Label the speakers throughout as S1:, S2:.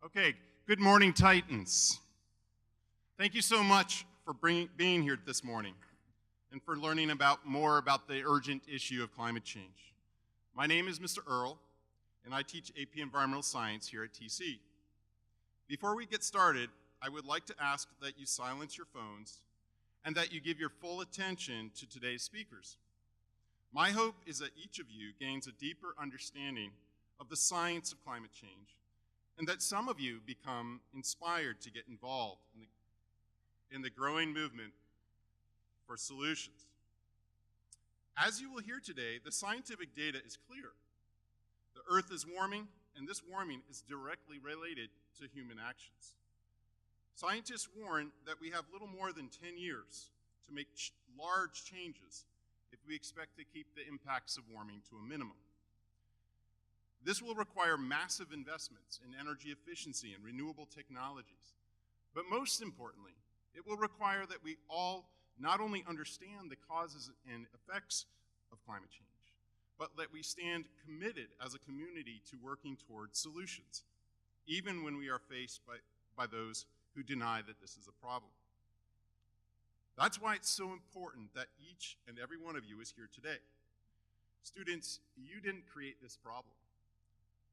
S1: Okay, good morning, Titans. Thank you so much for being here this morning and for learning more about the urgent issue of climate change. My name is Mr. Earl, and I teach AP Environmental Science here at TC. Before we get started, I would like to ask that you silence your phones and that you give your full attention to today's speakers. My hope is that each of you gains a deeper understanding of the science of climate change, and that some of you become inspired to get involved in the growing movement for solutions. As you will hear today, the scientific data is clear. The Earth is warming, and this warming is directly related to human actions. Scientists warn that we have little more than 10 years to make large changes if we expect to keep the impacts of warming to a minimum. This will require massive investments in energy efficiency and renewable technologies. But most importantly, it will require that we all not only understand the causes and effects of climate change, but that we stand committed as a community to working towards solutions, even when we are faced by those who deny that this is a problem. That's why it's so important that each and every one of you is here today. Students, you didn't create this problem,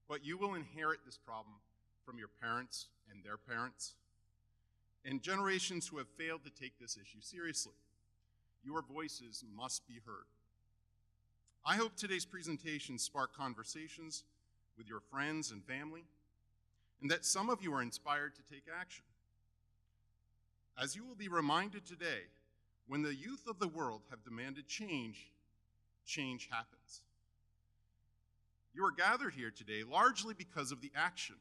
S1: but you will inherit this problem from your parents and their parents, and generations who have failed to take this issue seriously. Your voices must be heard. I hope today's presentation spark conversations with your friends and family, and that some of you are inspired to take action. As you will be reminded today, when the youth of the world have demanded change, change happens. You are gathered here today largely because of the action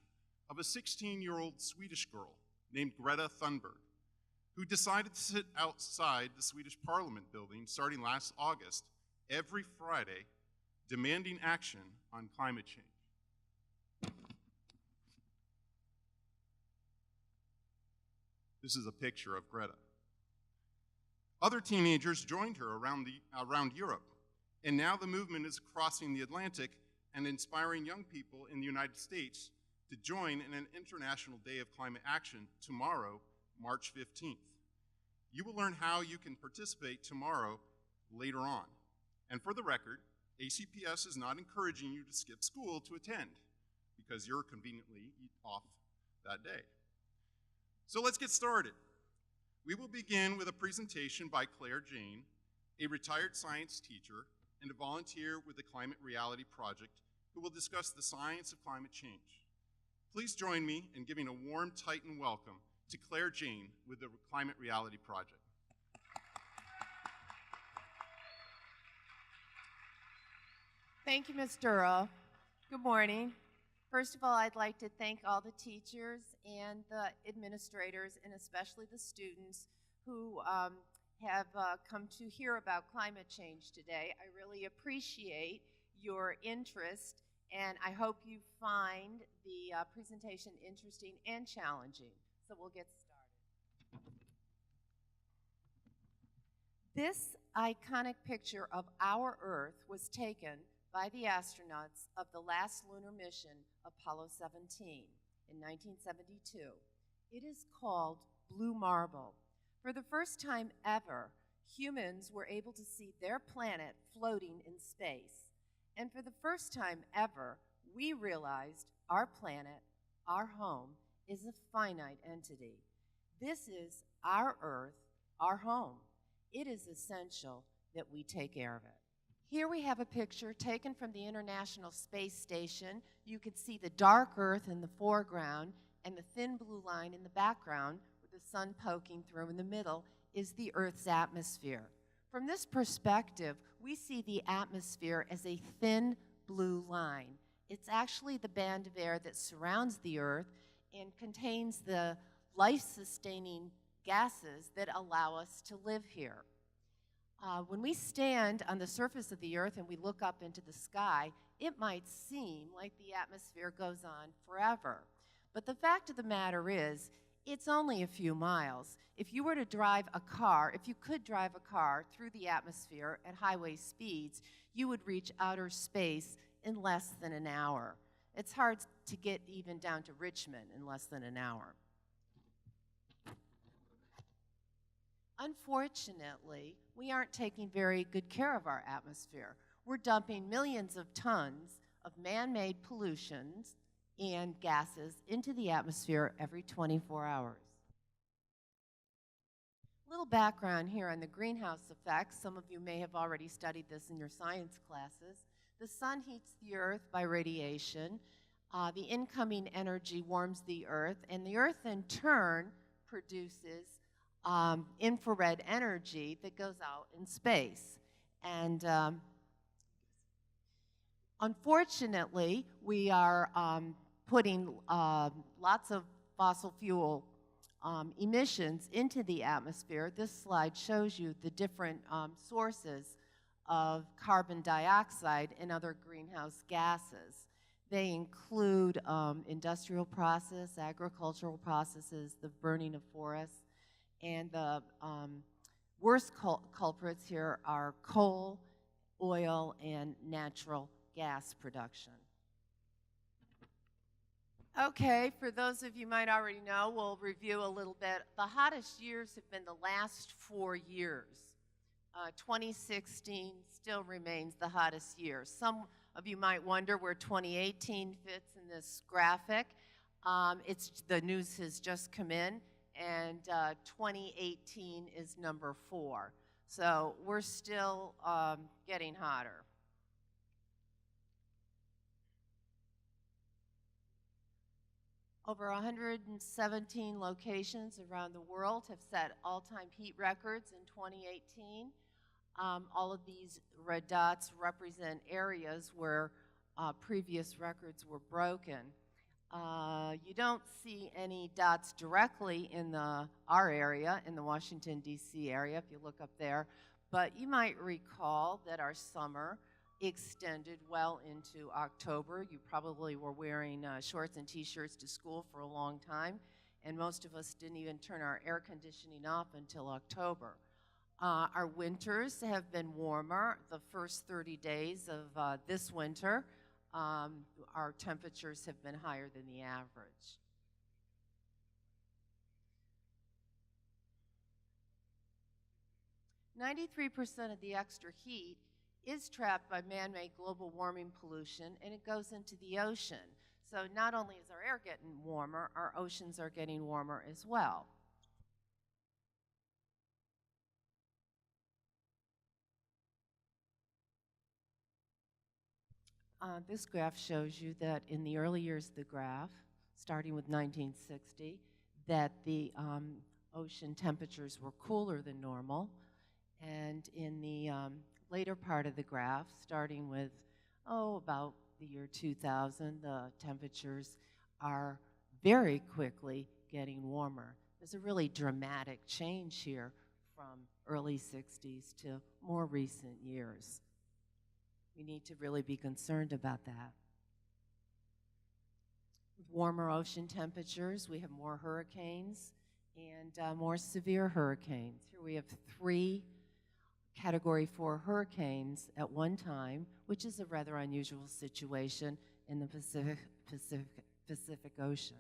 S1: of a 16-year-old Swedish girl named Greta Thunberg, who decided to sit outside the Swedish Parliament building starting last August every Friday, demanding action on climate change. This is a picture of Greta. Other teenagers joined her around Europe, and now the movement is crossing the Atlantic and inspiring young people in the United States to join in an International Day of Climate Action tomorrow, March 15th. You will learn how you can participate tomorrow later on. And for the record, ACPS is not encouraging you to skip school to attend because you're conveniently off that day. So let's get started. We will begin with a presentation by Claire Jane, a retired science teacher and a volunteer with the Climate Reality Project, who will discuss the science of climate change. Please join me in giving a warm Titan welcome to Claire Jane with the Climate Reality Project.
S2: Thank you, Mr. Earl. Good morning. First of all, I'd like to thank all the teachers and the administrators, and especially the students who have come to hear about climate change today. I really appreciate your interest, and I hope you find the presentation interesting and challenging. So we'll get started. This iconic picture of our Earth was taken by the astronauts of the last lunar mission, Apollo 17, in 1972. It is called Blue Marble. For the first time ever, humans were able to see their planet floating in space. And for the first time ever, we realized our planet, our home, is a finite entity. This is our Earth, our home. It is essential that we take care of it. Here we have a picture taken from the International Space Station. You can see the dark Earth in the foreground and the thin blue line in the background with the sun poking through in the middle is the Earth's atmosphere. From this perspective, we see the atmosphere as a thin blue line. It's actually the band of air that surrounds the Earth and contains the life-sustaining gases that allow us to live here. When we stand on the surface of the Earth and we look up into the sky, it might seem like the atmosphere goes on forever. But the fact of the matter is, it's only a few miles. If you were to drive a car, if you could drive a car through the atmosphere at highway speeds, you would reach outer space in less than an hour. It's hard to get even down to Richmond in less than an hour. Unfortunately, we aren't taking very good care of our atmosphere. We're dumping millions of tons of man-made pollutions and gases into the atmosphere every 24 hours. A little background here on the greenhouse effects. Some of you may have already studied this in your science classes. The sun heats the earth by radiation. The incoming energy warms the earth, and the earth in turn produces infrared energy that goes out in space. And unfortunately, we are putting lots of fossil fuel emissions into the atmosphere. This slide shows you the different sources of carbon dioxide and other greenhouse gases. They include industrial process, agricultural processes, the burning of forests, and the worst culprits here are coal, oil, and natural gas production. Okay, for those of you might already know, we'll review a little bit. The hottest years have been the last 4 years. 2016 still remains the hottest year. Some of you might wonder where 2018 fits in this graphic. The news has just come in, and 2018 is number 4. So we're still getting hotter. Over 117 locations around the world have set all-time heat records in 2018. All of these red dots represent areas where previous records were broken. You don't see any dots directly in our area, in the Washington, D.C. area, if you look up there, but you might recall that our summer extended well into October. You probably were wearing shorts and t-shirts to school for a long time, and most of us didn't even turn our air conditioning off until October. Our winters have been warmer. The first 30 days of this winter, our temperatures have been higher than the average. %93 of the extra heat is trapped by man-made global warming pollution, and it goes into the ocean. So not only is our air getting warmer, our oceans are getting warmer as well. This graph shows you that in the early years of the graph, starting with 1960, that the ocean temperatures were cooler than normal. And in the later part of the graph, starting with, about the year 2000, the temperatures are very quickly getting warmer. There's a really dramatic change here from early 60s to more recent years. We need to really be concerned about that. With warmer ocean temperatures, we have more hurricanes and more severe hurricanes. Here we have 3 Category 4 hurricanes at one time, which is a rather unusual situation in the Pacific Ocean.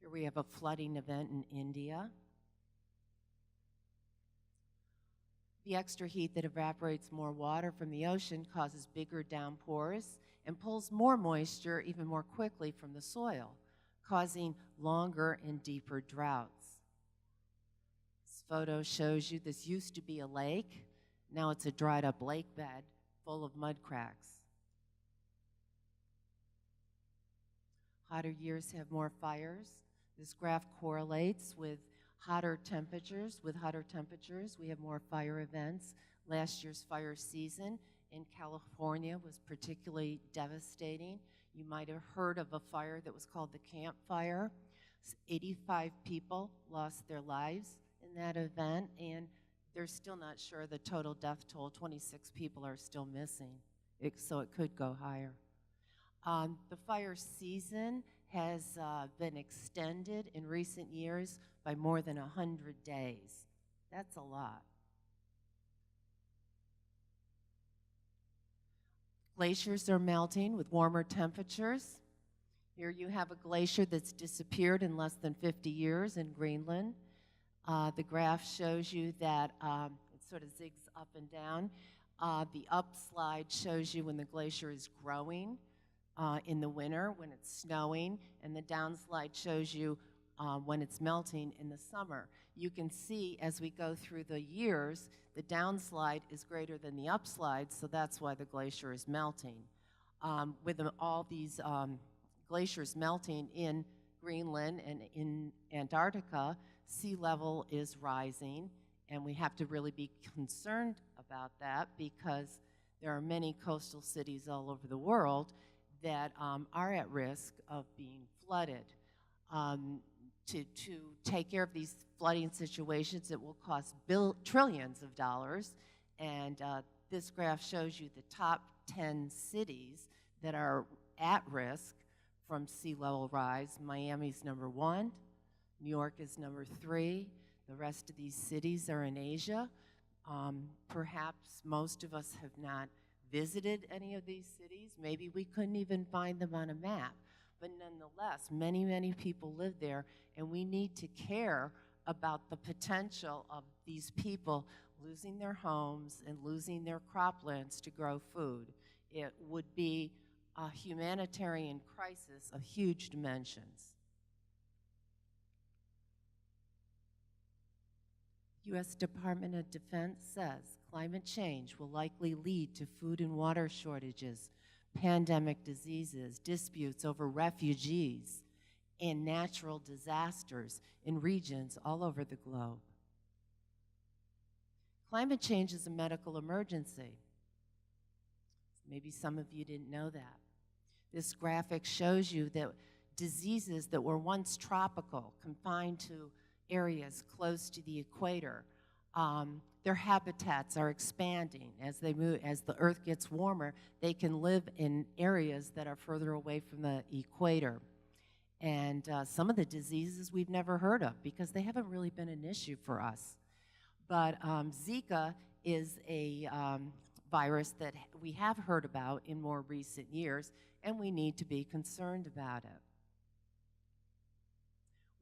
S2: Here we have a flooding event in India. The extra heat that evaporates more water from the ocean causes bigger downpours and pulls more moisture even more quickly from the soil, causing longer and deeper droughts. This photo shows you this used to be a lake. Now it's a dried up lake bed full of mud cracks. Hotter years have more fires. This graph correlates with hotter temperatures. With hotter temperatures, we have more fire events. Last year's fire season in California was particularly devastating. You might have heard of a fire that was called the Camp Fire. 85 people lost their lives in that event, and they're still not sure the total death toll. 26 people are still missing, so it could go higher. The fire season has been extended in recent years by more than 100 days. That's a lot. Glaciers are melting with warmer temperatures. Here you have a glacier that's disappeared in less than 50 years in Greenland. The graph shows you that it sort of zigs up and down. The up slide shows you when the glacier is growing in the winter, when it's snowing, and the down slide shows you when it's melting in the summer. You can see as we go through the years, the downslide is greater than the upslide, so that's why the glacier is melting. With all these glaciers melting in Greenland and in Antarctica, sea level is rising, and we have to really be concerned about that because there are many coastal cities all over the world that are at risk of being flooded. To take care of these flooding situations, it will cost trillions of dollars, and this graph shows you the top 10 cities that are at risk from sea level rise. Miami's number 1, New York is number 3, the rest of these cities are in Asia. Perhaps most of us have not visited any of these cities. Maybe we couldn't even find them on a map. But nonetheless, many, many people live there, and we need to care about the potential of these people losing their homes and losing their croplands to grow food. It would be a humanitarian crisis of huge dimensions. U.S. Department of Defense says climate change will likely lead to food and water shortages, pandemic diseases, disputes over refugees, and natural disasters in regions all over the globe. Climate change is a medical emergency. Maybe some of you didn't know that. This graphic shows you that diseases that were once tropical, confined to areas close to the equator, their habitats are expanding. As they move, as the earth gets warmer, they can live in areas that are further away from the equator. And some of the diseases we've never heard of because they haven't really been an issue for us. But Zika is a virus that we have heard about in more recent years, and we need to be concerned about it.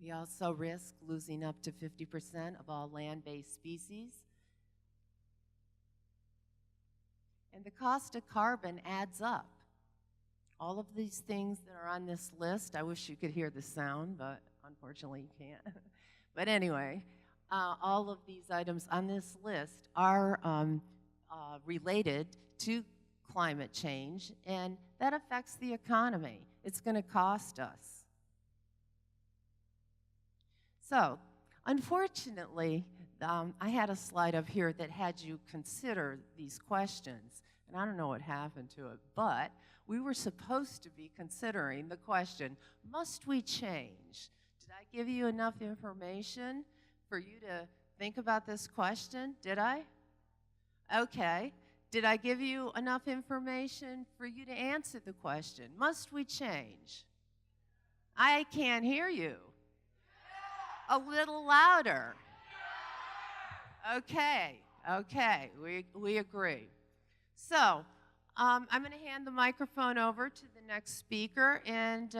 S2: We also risk losing up to 50% of all land-based species. And the cost of carbon adds up. All of these things that are on this list, I wish you could hear the sound, but unfortunately you can't. But anyway, all of these items on this list are related to climate change, and that affects the economy. It's going to cost us. So, unfortunately, I had a slide up here that had you consider these questions, and I don't know what happened to it, but we were supposed to be considering the question, must we change? Did I give you enough information for you to think about this question? Did I? Okay. Did I give you enough information for you to answer the question, must we change? I can't hear you. A little louder. Okay, we agree. So, I'm going to hand the microphone over to the next speaker, and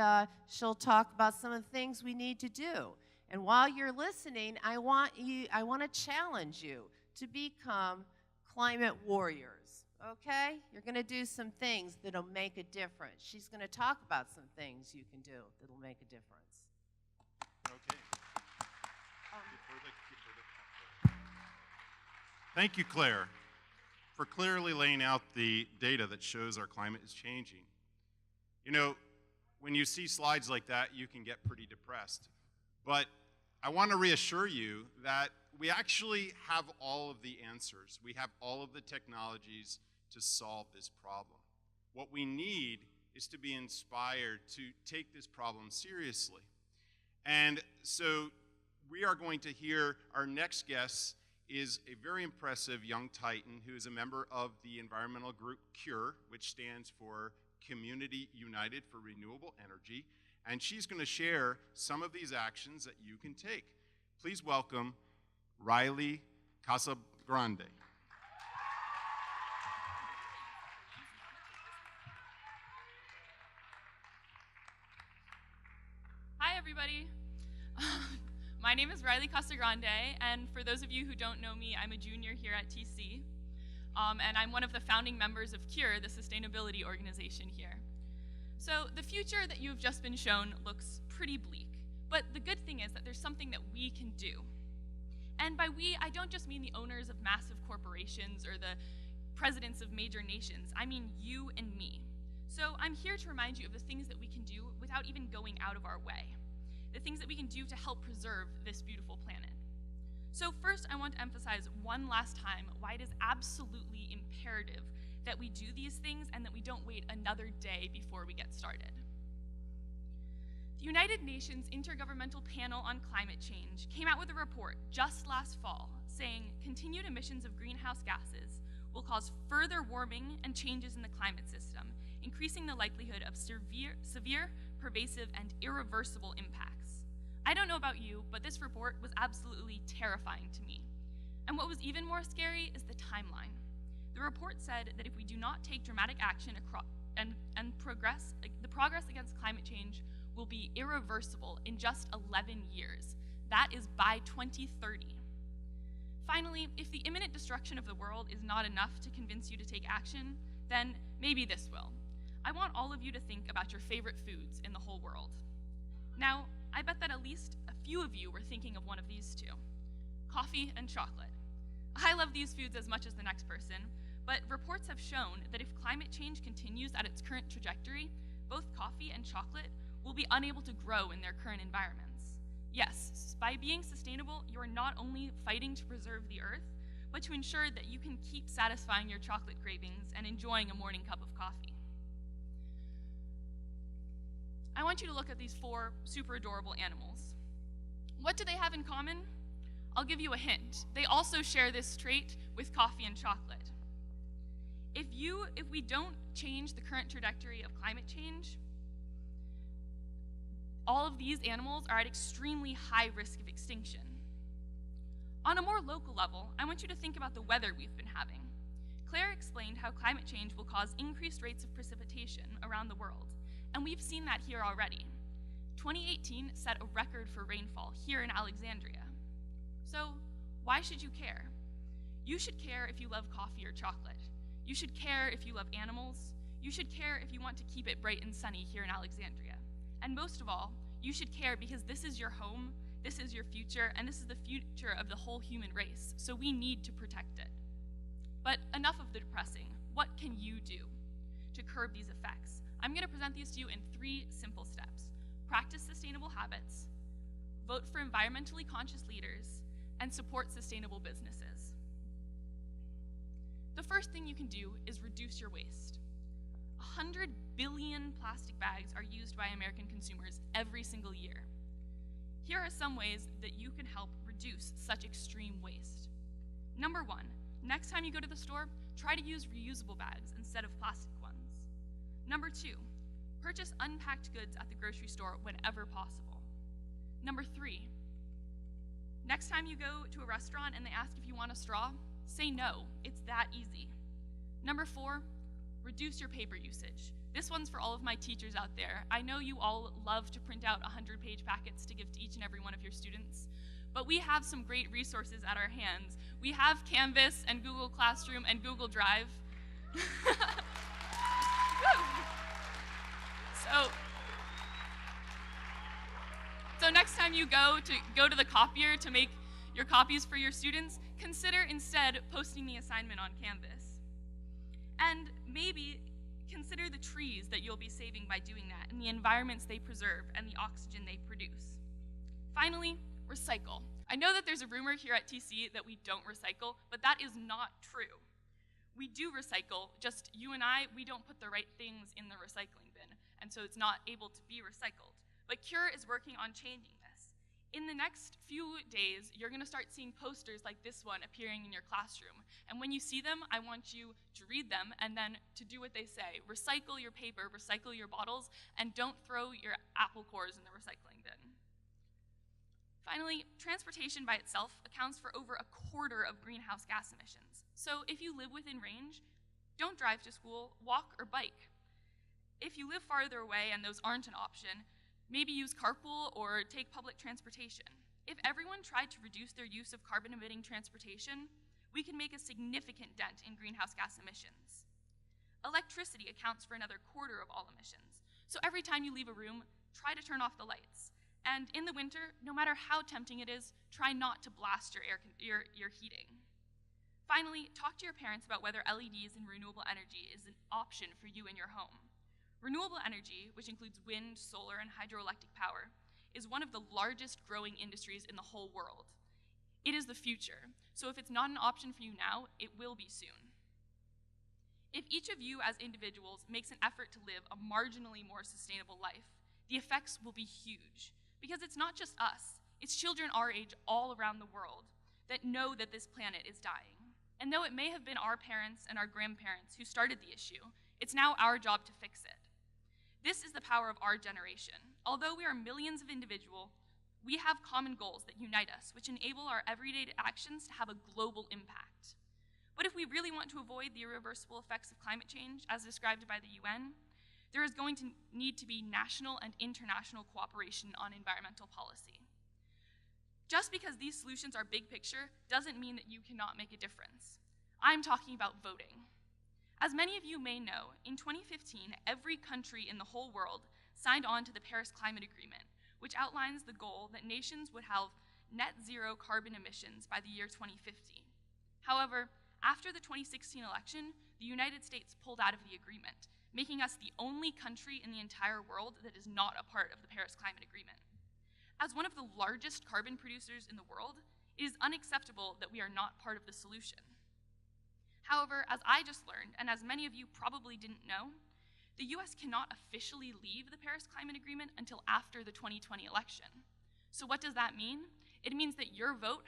S2: she'll talk about some of the things we need to do. And while you're listening, I want to challenge you to become climate warriors, okay? You're going to do some things that'll make a difference. She's going to talk about some things you can do that'll make a difference.
S1: Okay. Thank you, Claire, for clearly laying out the data that shows our climate is changing. You know, when you see slides like that, you can get pretty depressed. But I want to reassure you that we actually have all of the answers. We have all of the technologies to solve this problem. What we need is to be inspired to take this problem seriously. And so we are going to hear our next guest is a very impressive young Titan who is a member of the environmental group CURE, which stands for Community United for Renewable Energy, and she's going to share some of these actions that you can take. Please welcome Riley Casagrande.
S3: everybody. My name is Riley Casagrande, and for those of you who don't know me, I'm a junior here at TC, and I'm one of the founding members of CURE, the sustainability organization here. So the future that you've just been shown looks pretty bleak, but the good thing is that there's something that we can do. And by we, I don't just mean the owners of massive corporations or the presidents of major nations. I mean you and me. So I'm here to remind you of the things that we can do without even going out of our way, the things that we can do to help preserve this beautiful planet. So first, I want to emphasize one last time why it is absolutely imperative that we do these things and that we don't wait another day before we get started. The United Nations Intergovernmental Panel on Climate Change came out with a report just last fall saying continued emissions of greenhouse gases will cause further warming and changes in the climate system, increasing the likelihood of severe, pervasive, and irreversible impacts. I don't know about you, but this report was absolutely terrifying to me. And what was even more scary is the timeline. The report said that if we do not take dramatic action the progress against climate change will be irreversible in just 11 years. That is by 2030. Finally, if the imminent destruction of the world is not enough to convince you to take action, then maybe this will. I want all of you to think about your favorite foods in the whole world. Now, I bet that at least a few of you were thinking of one of these two: coffee and chocolate. I love these foods as much as the next person, but reports have shown that if climate change continues at its current trajectory, both coffee and chocolate will be unable to grow in their current environments. Yes, by being sustainable, you are not only fighting to preserve the earth, but to ensure that you can keep satisfying your chocolate cravings and enjoying a morning cup of coffee. I want you to look at these 4 super adorable animals. What do they have in common? I'll give you a hint. They also share this trait with coffee and chocolate. If we don't change the current trajectory of climate change, all of these animals are at extremely high risk of extinction. On a more local level, I want you to think about the weather we've been having. Claire explained how climate change will cause increased rates of precipitation around the world, and we've seen that here already. 2018 set a record for rainfall here in Alexandria. So why should you care? You should care if you love coffee or chocolate. You should care if you love animals. You should care if you want to keep it bright and sunny here in Alexandria. And most of all, you should care because this is your home, this is your future, and this is the future of the whole human race, so we need to protect it. But enough of the depressing. What can you do to curb these effects? I'm going to present these to you in 3 simple steps. Practice sustainable habits, vote for environmentally conscious leaders, and support sustainable businesses. The first thing you can do is reduce your waste. 100 billion plastic bags are used by American consumers every single year. Here are some ways that you can help reduce such extreme waste. Number 1, next time you go to the store, try to use reusable bags instead of plastic ones. Number 2, purchase unpacked goods at the grocery store whenever possible. Number 3, next time you go to a restaurant and they ask if you want a straw, say no. It's that easy. Number 4, reduce your paper usage. This one's for all of my teachers out there. I know you all love to print out 100-page packets to give to each and every one of your students, but we have some great resources at our hands. We have Canvas and Google Classroom and Google Drive. So next time you go to the copier to make your copies for your students, consider instead posting the assignment on Canvas. And maybe consider the trees that you'll be saving by doing that, and the environments they preserve, and the oxygen they produce. Finally, recycle. I know that there's a rumor here at TC that we don't recycle, but that is not true. We do recycle, just you and I, we don't put the right things in the recycling bin, and so it's not able to be recycled. But CURE is working on changing this. In the next few days, you're gonna start seeing posters like this one appearing in your classroom. And when you see them, I want you to read them and then to do what they say. Recycle your paper, recycle your bottles, and don't throw your apple cores in the recycling bin. Finally, transportation by itself accounts for over 1/4 of greenhouse gas emissions. So if you live within range, don't drive to school, walk or bike. If you live farther away and those aren't an option, Maybe use carpool or take public transportation. If everyone tried to reduce their use of carbon-emitting transportation, we can make a significant dent in greenhouse gas emissions. Electricity accounts for another quarter of all emissions, so every time you leave a room, try to turn off the lights. And in the winter, no matter how tempting it is, try not to blast your heating. Finally, talk to your parents about whether LEDs and renewable energy is an option for you in your home. Renewable energy, which includes wind, solar, and hydroelectric power, is one of the largest growing industries in the whole world. It is the future, so if it's not an option for you now, it will be soon. If each of you as individuals makes an effort to live a marginally more sustainable life, the effects will be huge, because it's not just us, it's children our age all around the world that know that this planet is dying. And though it may have been our parents and our grandparents who started the issue, it's now our job to fix it. This is the power of our generation. Although we are millions of individuals, we have common goals that unite us, which enable our everyday actions to have a global impact. But if we really want to avoid the irreversible effects of climate change, as described by the UN, there is going to need to be national and international cooperation on environmental policy. Just because these solutions are big picture doesn't mean that you cannot make a difference. I'm talking about voting. As many of you may know, in 2015, every country in the whole world signed on to the Paris Climate Agreement, which outlines the goal that nations would have net zero carbon emissions by the year 2050. However, after the 2016 election, the United States pulled out of the agreement, making us the only country in the entire world that is not a part of the Paris Climate Agreement. As one of the largest carbon producers in the world, it is unacceptable that we are not part of the solution. However, as I just learned, and as many of you probably didn't know, the US cannot officially leave the Paris Climate Agreement until after the 2020 election. So what does that mean? It means that your vote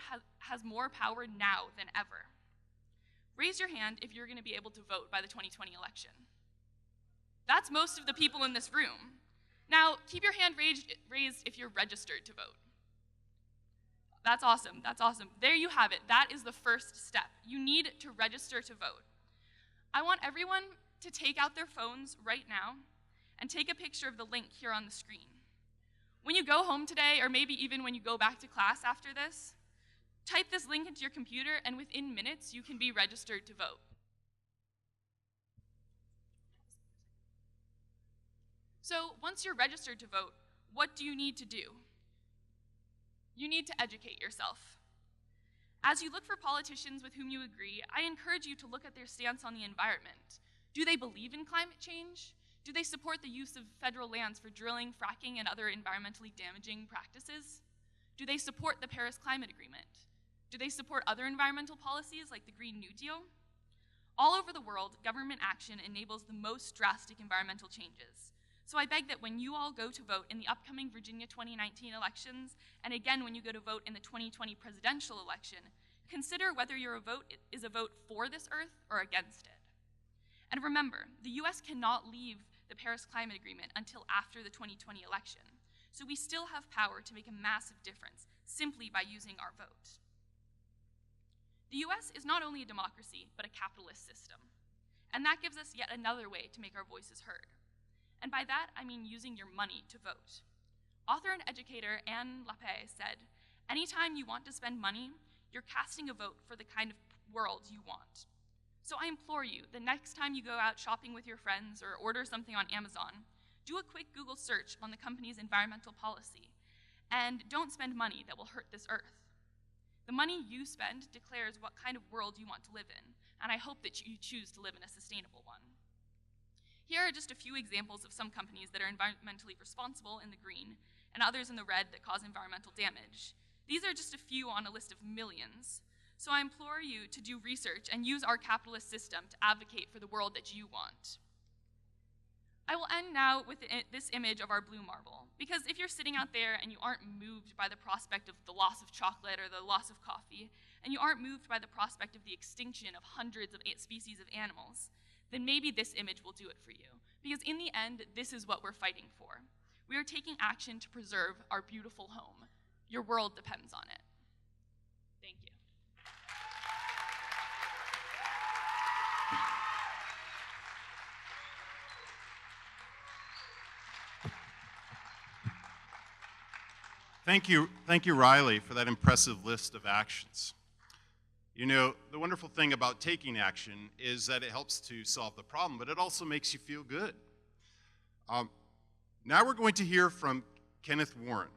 S3: has more power now than ever. Raise your hand if you're going to be able to vote by the 2020 election. That's most of the people in this room. Now, keep your hand raised if you're registered to vote. That's awesome, that's awesome. There you have it, that is the first step. You need to register to vote. I want everyone to take out their phones right now and take a picture of the link here on the screen. When you go home today, or maybe even when you go back to class after this, type this link into your computer and within minutes you can be registered to vote. So once you're registered to vote, what do you need to do? You need to educate yourself. As you look for politicians with whom you agree, I encourage you to look at their stance on the environment. Do they believe in climate change? Do they support the use of federal lands for drilling, fracking, and other environmentally damaging practices? Do they support the Paris Climate Agreement? Do they support other environmental policies like the Green New Deal? All over the world, government action enables the most drastic environmental changes. So I beg that when you all go to vote in the upcoming Virginia 2019 elections, and again when you go to vote in the 2020 presidential election, consider whether your vote is a vote for this Earth or against it. And remember, the US cannot leave the Paris Climate Agreement until after the 2020 election, so we still have power to make a massive difference simply by using our vote. The US is not only a democracy, but a capitalist system, and that gives us yet another way to make our voices heard. And by that, I mean using your money to vote. Author and educator Anne Lappé said, "Anytime you want to spend money, you're casting a vote for the kind of world you want." So I implore you, the next time you go out shopping with your friends or order something on Amazon, do a quick Google search on the company's environmental policy, and don't spend money that will hurt this Earth. The money you spend declares what kind of world you want to live in, and I hope that you choose to live in a sustainable one. Here are just a few examples of some companies that are environmentally responsible in the green, and others in the red that cause environmental damage. These are just a few on a list of millions. So I implore you to do research and use our capitalist system to advocate for the world that you want. I will end now with this image of our blue marble, because if you're sitting out there and you aren't moved by the prospect of the loss of chocolate or the loss of coffee, and you aren't moved by the prospect of the extinction of hundreds of species of animals, then maybe this image will do it for you. Because in the end, this is what we're fighting for. We are taking action to preserve our beautiful home. Your world depends on it. Thank you.
S1: Thank you, Riley, for that impressive list of actions. You know, the wonderful thing about taking action is that it helps to solve the problem, but it also makes you feel good. Now we're going to hear from Kenneth Warren.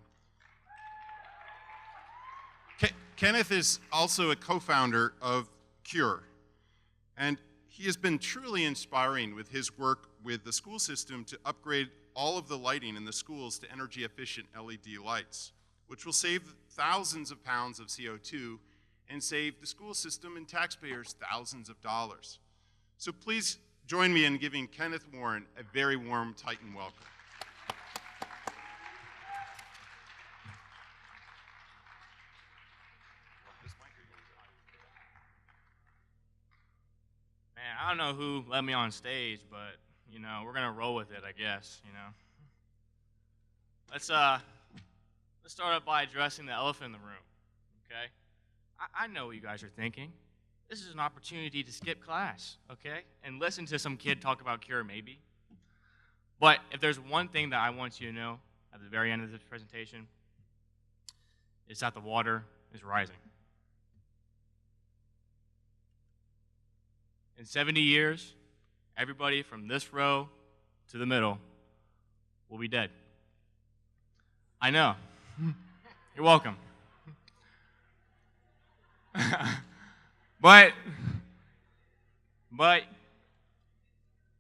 S1: Kenneth is also a co-founder of CURE, and he has been truly inspiring with his work with the school system to upgrade all of the lighting in the schools to energy-efficient LED lights, which will save thousands of pounds of CO2 and save the school system and taxpayers thousands of dollars. So please join me in giving Kenneth Warren a very warm Titan welcome.
S4: Man, I don't know who let me on stage, but you know, we're gonna roll with it, I guess. You know, let's start up by addressing the elephant in the room. Okay, I know what you guys are thinking. This is an opportunity to skip class, okay, and listen to some kid talk about CURE, maybe. But if there's one thing that I want you to know at the very end of this presentation, it's that the water is rising. In 70 years, everybody from this row to the middle will be dead. I know. You're welcome. But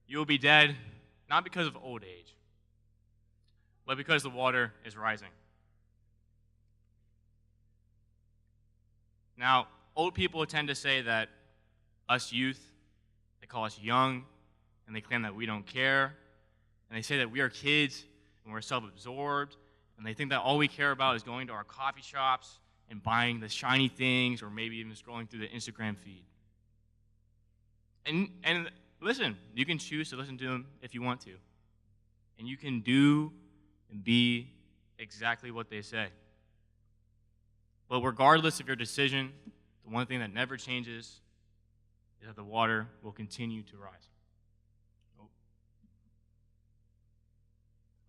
S4: you'll be dead not because of old age, but because the water is rising. Now, old people tend to say that us youth, they call us young, and they claim that we don't care, and they say that we are kids and we're self-absorbed, and they think that all we care about is going to our coffee shops and buying the shiny things, or maybe even scrolling through the Instagram feed. And listen, you can choose to listen to them if you want to, and you can do and be exactly what they say. But regardless of your decision, the one thing that never changes is that the water will continue to rise.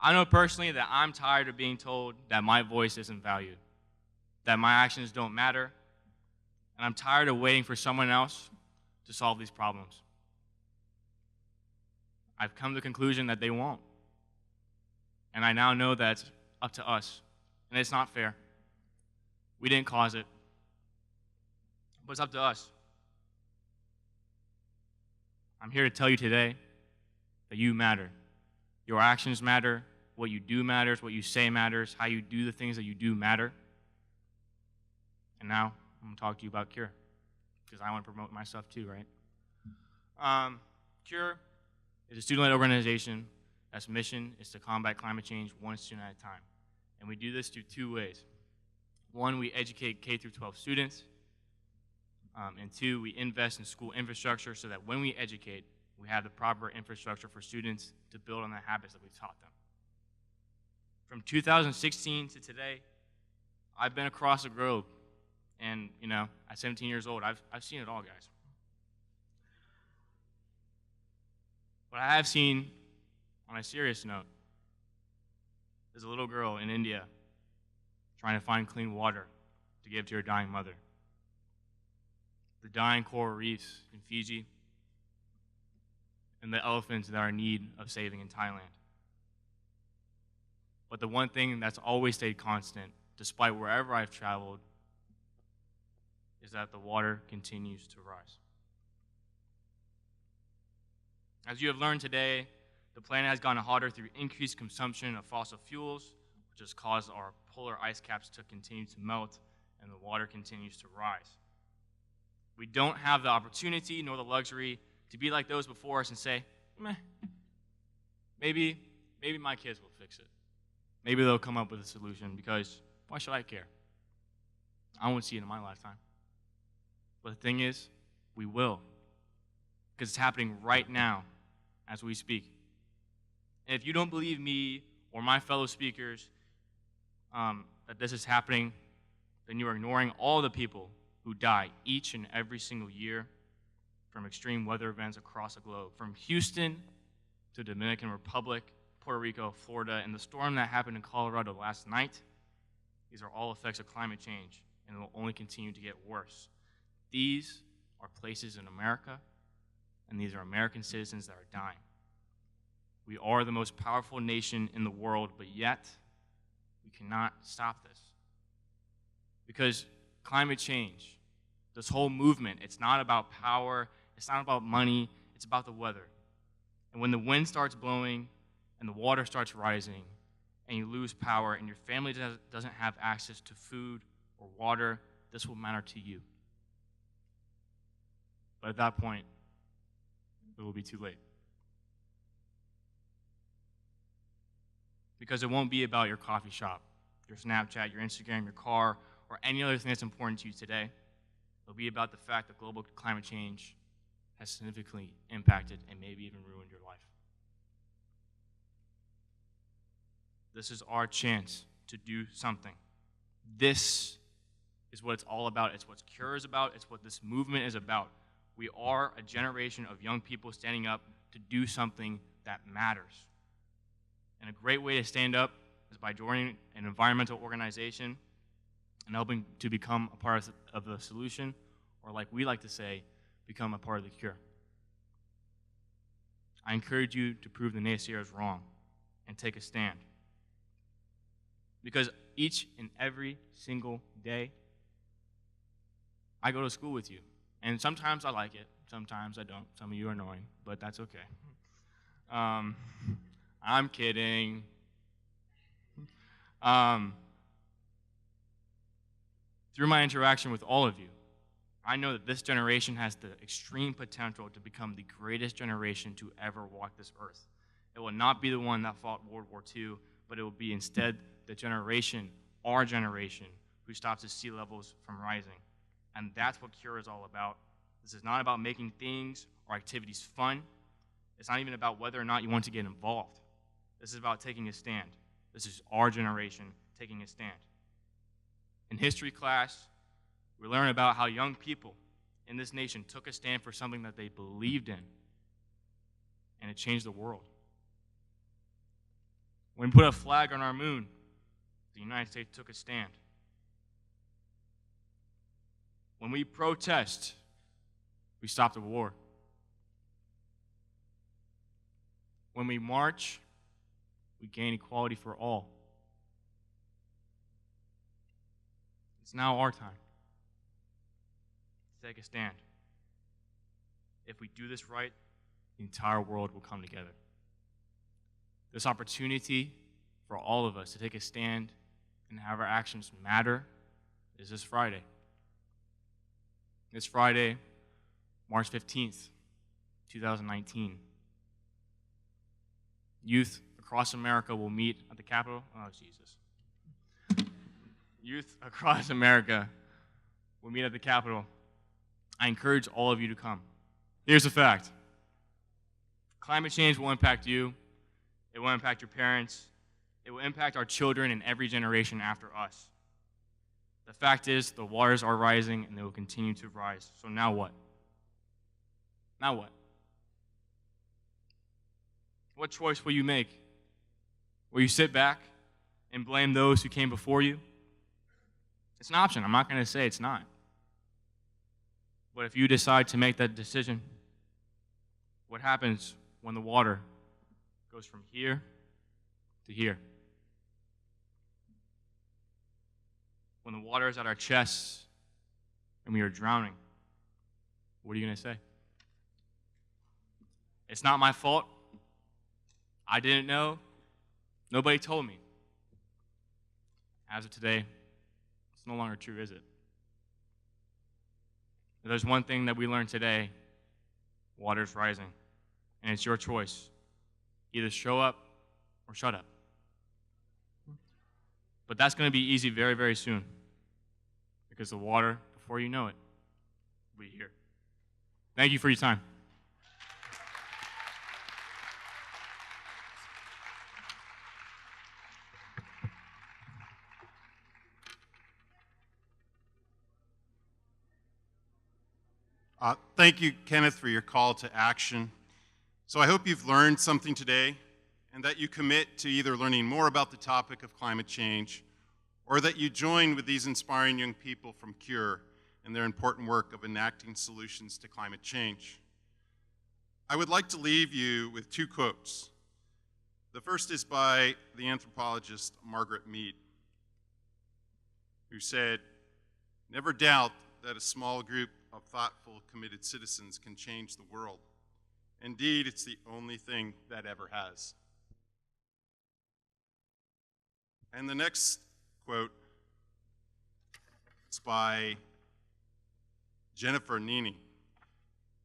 S4: I know personally that I'm tired of being told that my voice isn't valued, that my actions don't matter, and I'm tired of waiting for someone else to solve these problems. I've come to the conclusion that they won't. And I now know that it's up to us. And it's not fair. We didn't cause it. But it's up to us. I'm here to tell you today that you matter. Your actions matter. What you do matters. What you say matters. How you do the things that you do matter. And now I'm going to talk to you about CURE, because I want to promote myself too, right? CURE is a student-led organization that's mission is to combat climate change one student at a time. And we do this through two ways. One, we educate K through 12 students. And two, we invest in school infrastructure so that when we educate, we have the proper infrastructure for students to build on the habits that we've taught them. From 2016 to today, I've been across the globe. And, you know, at 17 years old, I've seen it all, guys. What I have seen, on a serious note, is a little girl in India trying to find clean water to give to her dying mother. The dying coral reefs in Fiji, and the elephants that are in need of saving in Thailand. But the one thing that's always stayed constant, despite wherever I've traveled, is that the water continues to rise. As you have learned today, the planet has gotten hotter through increased consumption of fossil fuels, which has caused our polar ice caps to continue to melt, and the water continues to rise. We don't have the opportunity nor the luxury to be like those before us and say, meh, maybe my kids will fix it. Maybe they'll come up with a solution, because why should I care? I won't see it in my lifetime. But the thing is, we will, because it's happening right now as we speak. And if you don't believe me or my fellow speakers that this is happening, then you are ignoring all the people who die each and every single year from extreme weather events across the globe, from Houston to Dominican Republic, Puerto Rico, Florida, and the storm that happened in Colorado last night. These are all effects of climate change, and it will only continue to get worse. These are places in America, and these are American citizens that are dying. We are the most powerful nation in the world, but yet we cannot stop this. Because climate change, this whole movement, it's not about power, it's not about money, it's about the weather. And when the wind starts blowing and the water starts rising and you lose power and your family doesn't have access to food or water, this will matter to you. But at that point, it will be too late. Because it won't be about your coffee shop, your Snapchat, your Instagram, your car, or any other thing that's important to you today. It'll be about the fact that global climate change has significantly impacted and maybe even ruined your life. This is our chance to do something. This is what it's all about. It's what CURE is about. It's what this movement is about. We are a generation of young people standing up to do something that matters. And a great way to stand up is by joining an environmental organization and helping to become a part of the solution, or like we like to say, become a part of the cure. I encourage you to prove the naysayers wrong and take a stand. Because each and every single day, I go to school with you. And sometimes I like it, sometimes I don't. Some of you are annoying, but that's okay. I'm kidding. Through my interaction with all of you, I know that this generation has the extreme potential to become the greatest generation to ever walk this earth. It will not be the one that fought World War II, but it will be instead the generation, our generation, who stops the sea levels from rising. And that's what CURE is all about. This is not about making things or activities fun. It's not even about whether or not you want to get involved. This is about taking a stand. This is our generation taking a stand. In history class, we learn about how young people in this nation took a stand for something that they believed in, and it changed the world. When we put a flag on our moon, the United States took a stand. When we protest, we stop the war. When we march, we gain equality for all. It's now our time to take a stand. If we do this right, the entire world will come together. This opportunity for all of us to take a stand and have our actions matter is this Friday. This Friday, March 15th, 2019. Youth across America will meet at the Capitol. Oh, Jesus. Youth across America will meet at the Capitol. I encourage all of you to come. Here's the fact. Climate change will impact you. It will impact your parents. It will impact our children and every generation after us. The fact is, the waters are rising and they will continue to rise. So now what? Now what? What choice will you make? Will you sit back and blame those who came before you? It's an option. I'm not going to say it's not. But if you decide to make that decision, what happens when the water goes from here to here? When the water is at our chests and we are drowning, what are you going to say? It's not my fault. I didn't know. Nobody told me. As of today, it's no longer true, is it? If there's one thing that we learned today, water's rising. And it's your choice. Either show up or shut up. But that's going to be easy very, very soon. Because the water, before you know it, will be here. Thank you for your time.
S1: Thank you, Kenneth, for your call to action. So I hope you've learned something today and that you commit to either learning more about the topic of climate change or that you join with these inspiring young people from CURE in their important work of enacting solutions to climate change. I would like to leave you with two quotes. The first is by the anthropologist Margaret Mead, who said, "Never doubt that a small group of thoughtful, committed citizens can change the world. Indeed, it's the only thing that ever has." And the next quote is by Jennifer Nini.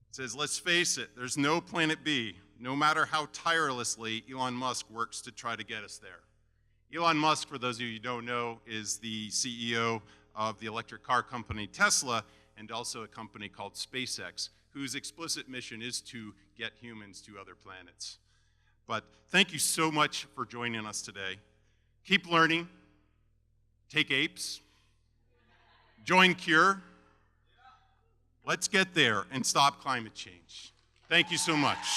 S1: It says, "Let's face it, there's no planet B, no matter how tirelessly Elon Musk works to try to get us there." Elon Musk, for those of you who don't know, is the CEO of the electric car company Tesla and also a company called SpaceX, whose explicit mission is to get humans to other planets. But thank you so much for joining us today. Keep learning, take apes, join CURE. Let's get there and stop climate change. Thank you so much.